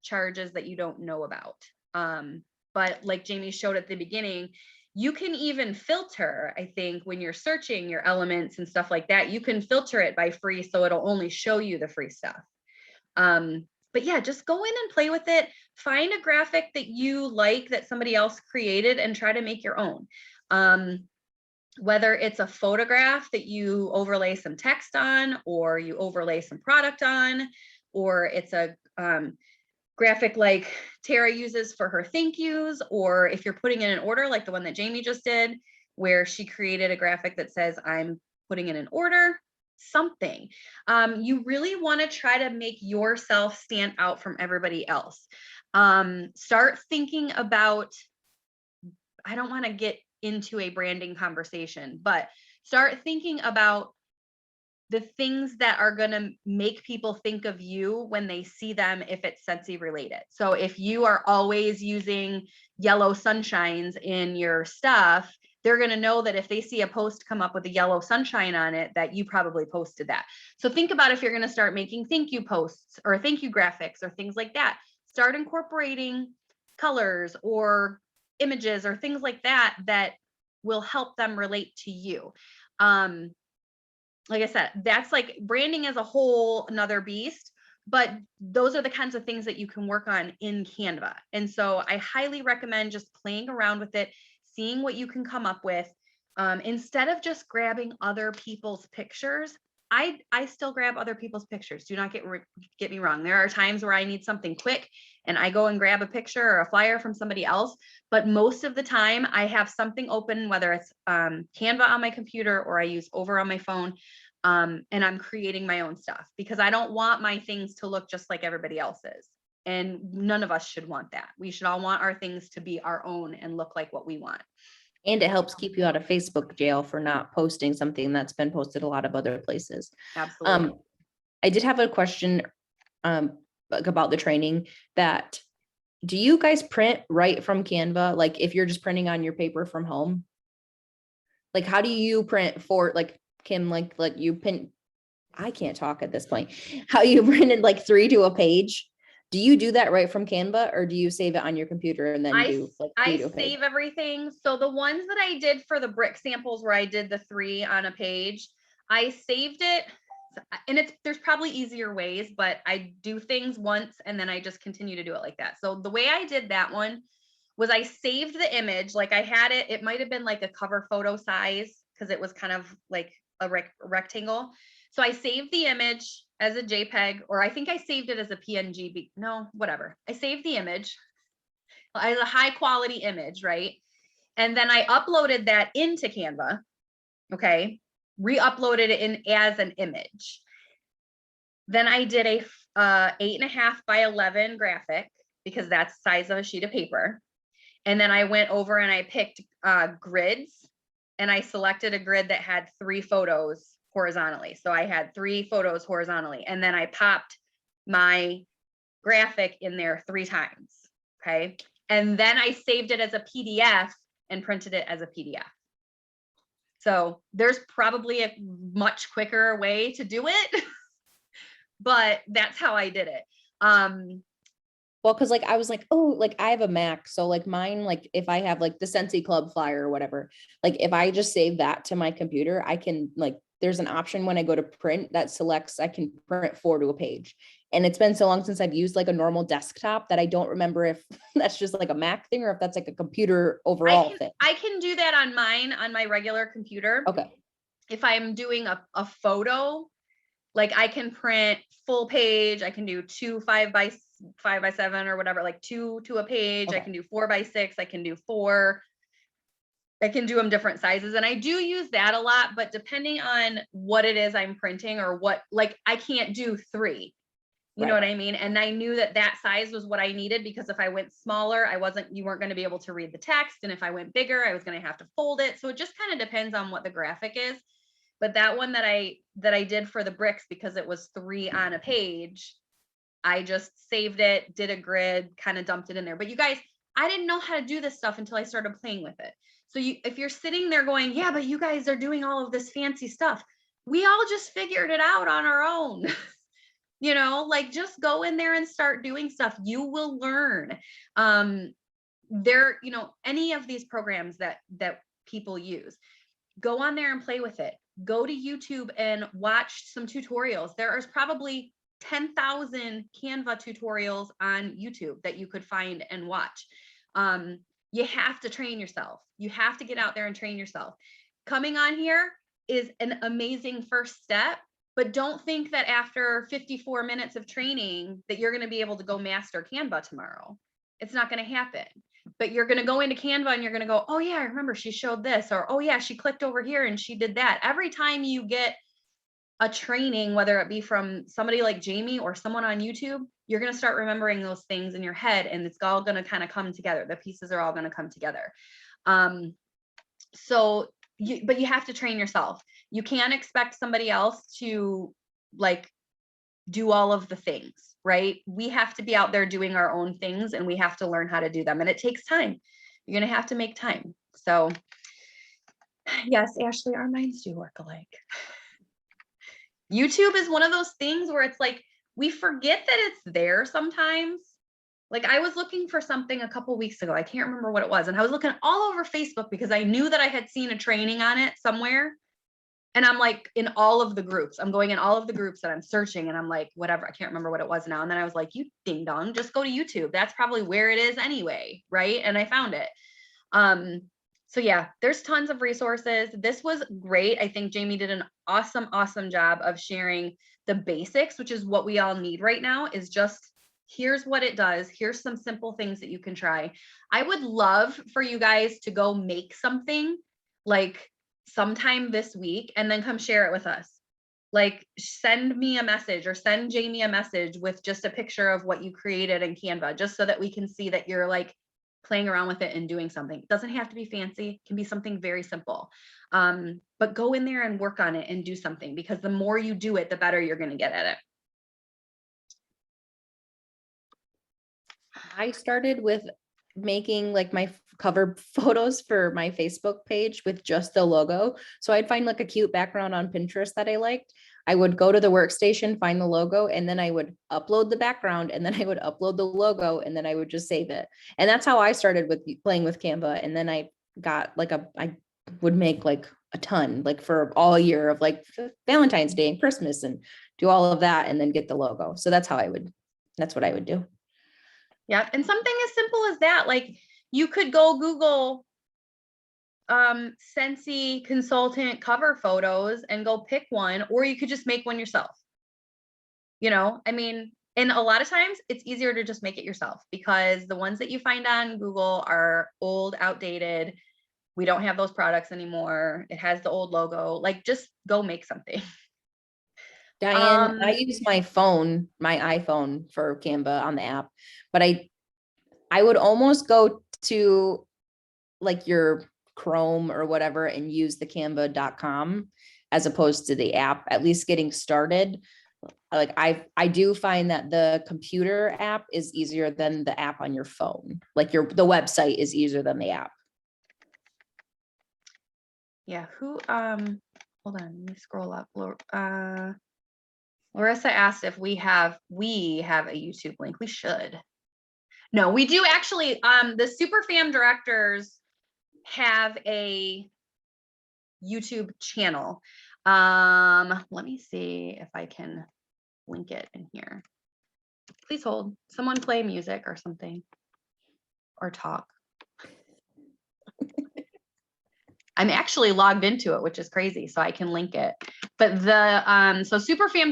charges that you don't know about. But like Jamie showed at the beginning, you can even filter, I think, when you're searching your elements and stuff like that, you can filter it by free. So it'll only show you the free stuff. But yeah, just go in and play with it. Find a graphic that you like that somebody else created and try to make your own. Whether it's a photograph that you overlay some text on, or you overlay some product on, or it's a graphic like Tara uses for her thank yous, or if you're putting in an order like the one that Jamie just did, where she created a graphic that says, I'm putting in an order, something. You really want to try to make yourself stand out from everybody else. Start thinking about, I don't want to get into a branding conversation, but start thinking about the things that are going to make people think of you when they see them, if it's Scentsy related. So if you are always using yellow sunshines in your stuff, they're going to know that if they see a post come up with a yellow sunshine on it, that you probably posted that. So think about if you're going to start making thank you posts or thank you graphics or things like that. Start incorporating colors or images or things like that that will help them relate to you. Like I said, that's like branding as a whole another beast, but those are the kinds of things that you can work on in Canva. And so I highly recommend just playing around with it, seeing what you can come up with. Instead of just grabbing other people's pictures, I still grab other people's pictures. Do not get me wrong. There are times where I need something quick and I go and grab a picture or a flyer from somebody else. But most of the time I have something open, whether it's Canva on my computer or I use over on my phone. And I'm creating my own stuff because I don't want my things to look just like everybody else's. And none of us should want that. We should all want our things to be our own and look like what we want. And it helps keep you out of Facebook jail for not posting something that's been posted a lot of other places. Absolutely. I did have a question about the training that, do you guys print right from Canva? Like if you're just printing on your paper from home? Like how do you print for like Kim, like you print, I can't talk at this point, how you printed like 3 to a page? Do you do that right from Canva or do you save it on your computer and then do like 3 to a page? Save everything. So the ones that I did for the brick samples where I did the 3 on a page, I saved it. And there's probably easier ways, but I do things once and then I just continue to do it like that. So the way I did that one was I saved the image, like I had it, it might've been like a cover photo size because it was kind of like a rectangle. So I saved the image as a JPEG, or I think I saved it as a PNG, no, whatever. I saved the image as a high quality image, right? And then I uploaded that into Canva, okay? Re-uploaded it in as an image. Then I did a 8.5 by 11 graphic because that's the size of a sheet of paper. And then I went over and I picked grids and I selected a grid that had 3 photos horizontally. So I had 3 photos horizontally, and then I popped my graphic in there 3 times. Okay. And then I saved it as a PDF and printed it as a PDF. So there's probably a much quicker way to do it, but that's how I did it. Well, because like I was like, oh, like I have a Mac. So like mine, like if I have like the Scentsy Club flyer or whatever, like if I just save that to my computer, I can like, there's an option when I go to print that selects, I can print 4 to a page. And it's been so long since I've used like a normal desktop that I don't remember if that's just like a Mac thing or if that's like a computer overall thing. I can do that on mine, on my regular computer. Okay. If I'm doing a photo, like I can print full page. I can do 2 5 by 7 or whatever, like 2 to a page. Okay. I can do 4 by 6. I can do 4. I can do them different sizes. And I do use that a lot, but depending on what it is I'm printing or what, like I can't do 3. You know Right. what I mean? And I knew that that size was what I needed, because if I went smaller, you weren't going to be able to read the text. And if I went bigger, I was going to have to fold it. So it just kind of depends on what the graphic is. But that one that I did for the bricks, because it was 3 on a page, I just saved it, did a grid, kind of dumped it in there. But you guys, I didn't know how to do this stuff until I started playing with it. So if you're sitting there going, yeah, but you guys are doing all of this fancy stuff, we all just figured it out on our own. You know, like, just go in there and start doing stuff. You will learn. You know, any of these programs that people use, go on there and play with it. Go to YouTube and watch some tutorials. There is probably 10,000 Canva tutorials on YouTube that you could find and watch. You have to train yourself. You have to get out there and train yourself. Coming on here is an amazing first step, but don't think that after 54 minutes of training that you're going to be able to go master Canva tomorrow. It's not going to happen. But you're going to go into Canva and you're going to go, oh yeah, I remember she showed this, or oh yeah, she clicked over here and she did that. Every time you get a training, whether it be from somebody like Jamie or someone on YouTube, you're going to start remembering those things in your head, and it's all going to kind of come together. The pieces are all going to come together. But you have to train yourself. You can't expect somebody else to like do all of the things, right? We have to be out there doing our own things, and we have to learn how to do them. And it takes time. You're going to have to make time. So yes, Ashley, our minds do work alike. YouTube is one of those things where it's like, we forget that it's there sometimes. Like, I was looking for something a couple weeks ago. I can't remember what it was. And I was looking all over Facebook because I knew that I had seen a training on it somewhere. And I'm like, in all of the groups, I'm going in all of the groups that I'm searching, and I'm like, whatever, I can't remember what it was now. And then I was like, you ding dong, just go to YouTube. That's probably where it is anyway. Right. And I found it. So yeah, there's tons of resources. This was great. I think Jamie did an awesome job of sharing the basics, which is what we all need right now, is just, here's what it does. Here's some simple things that you can try. I would love for you guys to go make something like sometime this week and then come share it with us. Like, send me a message or send Jamie a message with just a picture of what you created in Canva, just so that we can see that you're like playing around with it and doing something. It doesn't have to be fancy. It can be something very simple. But go in there and work on it and do something, because the more you do it, the better you're going to get at it. I started with making like my cover photos for my Facebook page with just the logo. So I'd find like a cute background on Pinterest that I liked. I would go to the workstation, find the logo, and then I would upload the background, and then I would upload the logo, and then I would just save it. And that's how I started with playing with Canva. And then I got like I would make like a ton, like for all year of like Valentine's Day and Christmas, and do all of that and then get the logo. So that's what I would do. Yeah. And something as simple as that, like, you could go Google Scentsy consultant cover photos and go pick one, or you could just make one yourself. You know, I mean, and a lot of times it's easier to just make it yourself, because the ones that you find on Google are old, outdated. We don't have those products anymore. It has the old logo. Like, just go make something. Diane, I use my iPhone for Canva on the app, but I would almost go to like your Chrome or whatever and use the canva.com as opposed to the app, at least getting started. Like I do find that the computer app is easier than the app on your phone. Like the website is easier than the app. Yeah, hold on, let me scroll up. Larissa asked if we have a YouTube link. We should. No, we do actually. The Super Fam directors have a YouTube channel. Let me see if I can link it in here. Please hold. Someone play music or something, or talk. I'm actually logged into it, which is crazy, so I can link it. But so Super Fam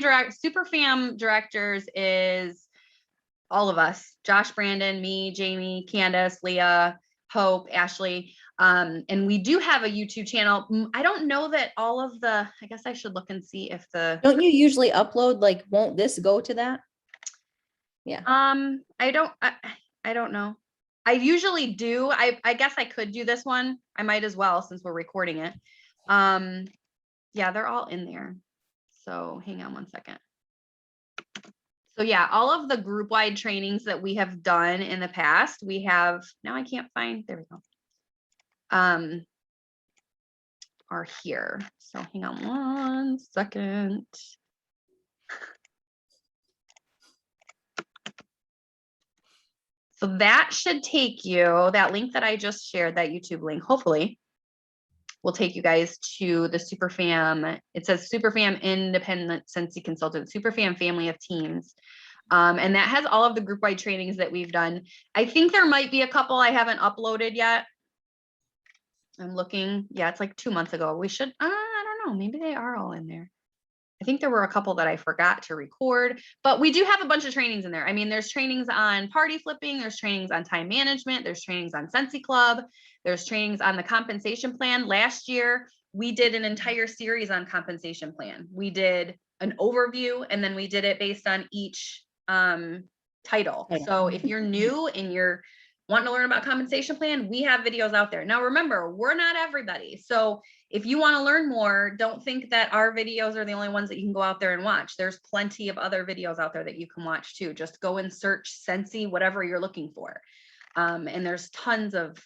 directors is all of us: Josh, Brandon, me, Jamie, Candace, Leah, Hope, Ashley. And we do have a YouTube channel. I don't know that all of I guess I should look and see if Don't you usually upload, like, won't this go to that? Yeah. I don't know. I usually do. I guess I could do this one. I might as well since we're recording it. Yeah, they're all in there. So hang on one second. So yeah, all of the group wide trainings that we have done in the past, we have, now I can't find, there we go. Are here. So hang on one second. So that should take you, that link that I just shared, that YouTube link, hopefully will take you guys to the Superfam. It says Superfam Independent Sensi Consultant, Superfam Family of Teams. And that has all of the group-wide trainings that we've done. I think there might be a couple I haven't uploaded yet. I'm looking. Yeah, it's like 2 months ago. We should, I don't know, maybe they are all in there. I think there were a couple that I forgot to record, but we do have a bunch of trainings in there. I mean, there's trainings on party flipping, there's trainings on time management, there's trainings on Sensi Club, there's trainings on the compensation plan. Last year, we did an entire series on compensation plan. We did an overview and then we did it based on each title. So if you're new and you're wanting to learn about compensation plan, we have videos out there. Now, remember, we're not everybody. So if you want to learn more, don't think that our videos are the only ones that you can go out there and watch. There's plenty of other videos out there that you can watch too. Just go and search Sensi, whatever you're looking for. And there's tons of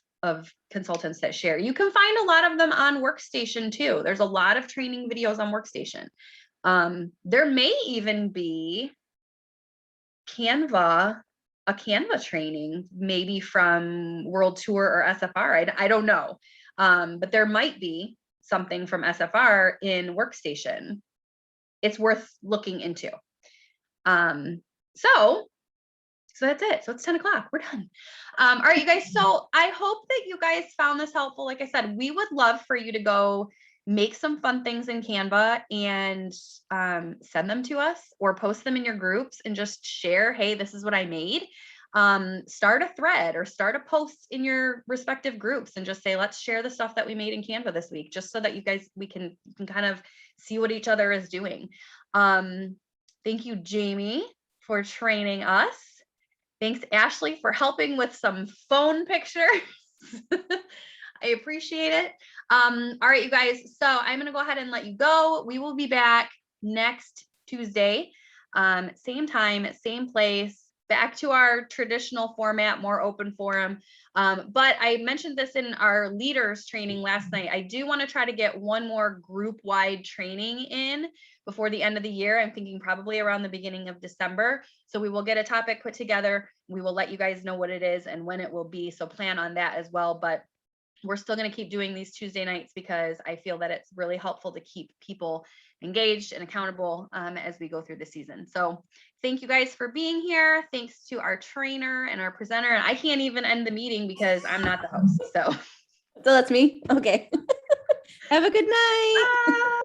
consultants that share. You can find a lot of them on Workstation too. There's a lot of training videos on Workstation. There may even be a Canva training, maybe from World Tour or SFR. I don't know. But there might be something from SFR in Workstation. It's worth looking into. So that's it. So it's 10 o'clock. We're done. All right, you guys. So I hope that you guys found this helpful. Like I said, we would love for you to go make some fun things in Canva and send them to us or post them in your groups and just share, hey, this is what I made. Start a thread or start a post in your respective groups and just say, let's share the stuff that we made in Canva this week, just so that you guys, you can kind of see what each other is doing. Thank you, Jamie, for training us. Thanks, Ashley, for helping with some phone pictures. I appreciate it. All right, you guys. So I'm going to go ahead and let you go. We will be back next Tuesday, same time, same place, back to our traditional format, more open forum. But I mentioned this in our leaders training last night. I do want to try to get one more group-wide training in before the end of the year. I'm thinking probably around the beginning of December. So we will get a topic put together. We will let you guys know what it is and when it will be. So plan on that as well. But we're still going to keep doing these Tuesday nights because I feel that it's really helpful to keep people engaged and accountable as we go through the season. So thank you guys for being here. Thanks to our trainer and our presenter. And I can't even end the meeting because I'm not the host. So that's me. Okay. Have a good night. Bye.